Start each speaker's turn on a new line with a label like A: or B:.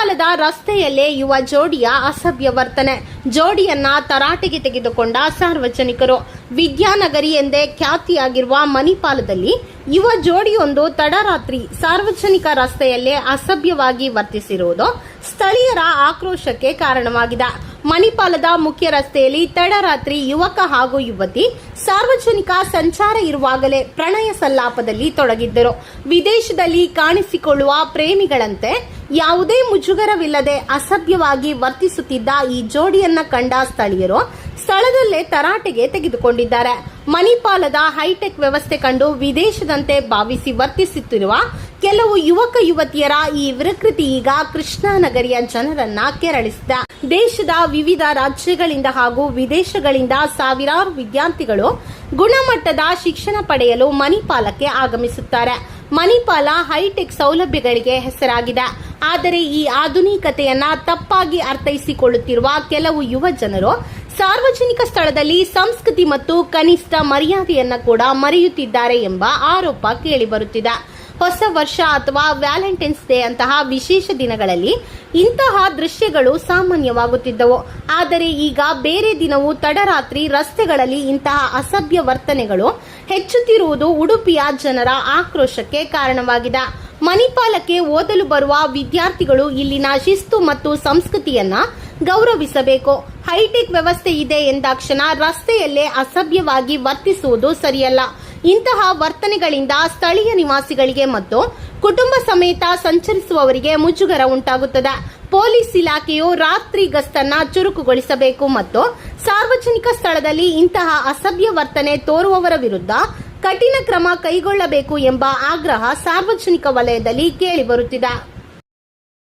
A: ಮಣಿಪಾಲದ ರಸ್ತೆಯಲ್ಲೇ ಯುವ ಜೋಡಿಯ ಅಸಭ್ಯ ವರ್ತನೆ. ಜೋಡಿಯನ್ನ ತರಾಟೆಗೆ ತೆಗೆದುಕೊಂಡ ಸಾರ್ವಜನಿಕರು. ವಿದ್ಯಾನಗರಿ ಎಂದೇ ಖ್ಯಾತಿಯಾಗಿರುವ ಮಣಿಪಾಲದಲ್ಲಿ ಯುವ ಜೋಡಿಯೊಂದು ತಡರಾತ್ರಿ ಸಾರ್ವಜನಿಕ ರಸ್ತೆಯಲ್ಲೇ ಅಸಭ್ಯವಾಗಿ ವರ್ತಿಸಿರುವುದು ಸ್ಥಳೀಯರ ಆಕ್ರೋಶಕ್ಕೆ ಕಾರಣವಾಗಿದೆ. ಮಣಿಪಾಲದ ಮುಖ್ಯ ರಸ್ತೆಯಲ್ಲಿ ತಡರಾತ್ರಿ ಯುವಕ ಹಾಗೂ ಯುವತಿ ಸಾರ್ವಜನಿಕ ಸಂಚಾರ ಇರುವಾಗಲೇ ಪ್ರಣಯ ಸಲ್ಲಾಪದಲ್ಲಿ ತೊಡಗಿದ್ದರು. ವಿದೇಶದಲ್ಲಿ ಕಾಣಿಸಿಕೊಳ್ಳುವ ಪ್ರೇಮಿಗಳಂತೆ ಯಾವುದೇ ಮುಜುಗರವಿಲ್ಲದೆ ಅಸಭ್ಯವಾಗಿ ವರ್ತಿಸುತ್ತಿದ್ದ ಈ ಜೋಡಿಯನ್ನ ಕಂಡ ಸ್ಥಳೀಯರು ಸ್ಥಳದಲ್ಲೇ ತರಾಟೆಗೆ ತೆಗೆದುಕೊಂಡಿದ್ದಾರೆ. ಮಣಿಪಾಲದ ಹೈಟೆಕ್ ವ್ಯವಸ್ಥೆ ಕಂಡು ವಿದೇಶದಂತೆ ಭಾವಿಸಿ ವರ್ತಿಸುತ್ತಿರುವ ಕೆಲವು ಯುವಕ ಯುವತಿಯರ ಈ ವಿಕೃತಿ ಈಗ ಕೃಷ್ಣಾನಗರಿಯ ಜನರನ್ನ ಕೆರಳಿಸಿದೆ. ದೇಶದ ವಿವಿಧ ರಾಜ್ಯಗಳಿಂದ ಹಾಗೂ ವಿದೇಶಗಳಿಂದ ಸಾವಿರಾರು ವಿದ್ಯಾರ್ಥಿಗಳು ಗುಣಮಟ್ಟದ ಶಿಕ್ಷಣ ಪಡೆಯಲು ಮಣಿಪಾಲಕ್ಕೆ ಆಗಮಿಸುತ್ತಾರೆ. ಮಣಿಪಾಲ ಹೈಟೆಕ್ ಸೌಲಭ್ಯಗಳಿಗೆ ಹೆಸರಾಗಿದೆ. ಆದರೆ ಈ ಆಧುನಿಕತೆಯನ್ನ ತಪ್ಪಾಗಿ ಅರ್ಥೈಸಿಕೊಳ್ಳುತ್ತಿರುವ ಕೆಲವು ಯುವ ಜನರು ಸಾರ್ವಜನಿಕ ಸ್ಥಳದಲ್ಲಿ ಸಂಸ್ಕೃತಿ ಮತ್ತು ಕನಿಷ್ಠ ಮರ್ಯಾದೆಯನ್ನ ಕೂಡ ಮರೆಯುತ್ತಿದ್ದಾರೆ ಎಂಬ ಆರೋಪ ಕೇಳಿಬರುತ್ತಿದೆ. ಹೊಸ ವರ್ಷ ಅಥವಾ ವ್ಯಾಲೆಂಟೈನ್ಸ್ ಡೇ ಅಂತಹ ವಿಶೇಷ ದಿನಗಳಲ್ಲಿ ಇಂತಹ ದೃಶ್ಯಗಳು ಸಾಮಾನ್ಯವಾಗುತ್ತಿದ್ದವು. ಆದರೆ ಈಗ ಬೇರೆ ದಿನವೂ ತಡರಾತ್ರಿ ರಸ್ತೆಗಳಲ್ಲಿ ಇಂತಹ ಅಸಭ್ಯ ವರ್ತನೆಗಳು ಹೆಚ್ಚುತ್ತಿರುವುದು ಉಡುಪಿಯ ಜನರ ಆಕ್ರೋಶಕ್ಕೆ ಕಾರಣವಾಗಿದೆ. ಮಣಿಪಾಲಕ್ಕೆ ಓದಲು ಬರುವ ವಿದ್ಯಾರ್ಥಿಗಳು ಇಲ್ಲಿನ ಶಿಸ್ತು ಮತ್ತು ಸಂಸ್ಕೃತಿಯನ್ನ ಗೌರವಿಸಬೇಕು. ಹೈಟೆಕ್ ವ್ಯವಸ್ಥೆ ಇದೆ ಎಂದಾಕ್ಷಣ ರಸ್ತೆಯಲ್ಲೇ ಅಸಭ್ಯವಾಗಿ ವರ್ತಿಸುವುದು ಸರಿಯಲ್ಲ. ಇಂತಹ ವರ್ತನೆಗಳಿಂದ ಸ್ಥಳೀಯ ನಿವಾಸಿಗಳಿಗೆ ಮತ್ತು ಕುಟುಂಬ ಸಮೇತ ಸಂಚರಿಸುವವರಿಗೆ ಮುಜುಗರ ಉಂಟಾಗುತ್ತದೆ. ಪೊಲೀಸ್ ಇಲಾಖೆಯು ರಾತ್ರಿ ಗಸ್ತನ್ನ ಚುರುಕುಗೊಳಿಸಬೇಕು ಮತ್ತು ಸಾರ್ವಜನಿಕ ಸ್ಥಳದಲ್ಲಿ ಇಂತಹ ಅಸಭ್ಯ ವರ್ತನೆ ತೋರುವವರ ವಿರುದ್ಧ ಕಠಿಣ ಕ್ರಮ ಕೈಗೊಳ್ಳಬೇಕು ಎಂಬ ಆಗ್ರಹ ಸಾರ್ವಜನಿಕ ವಲಯದಲ್ಲಿ ಕೇಳಿಬರುತ್ತಿದೆ.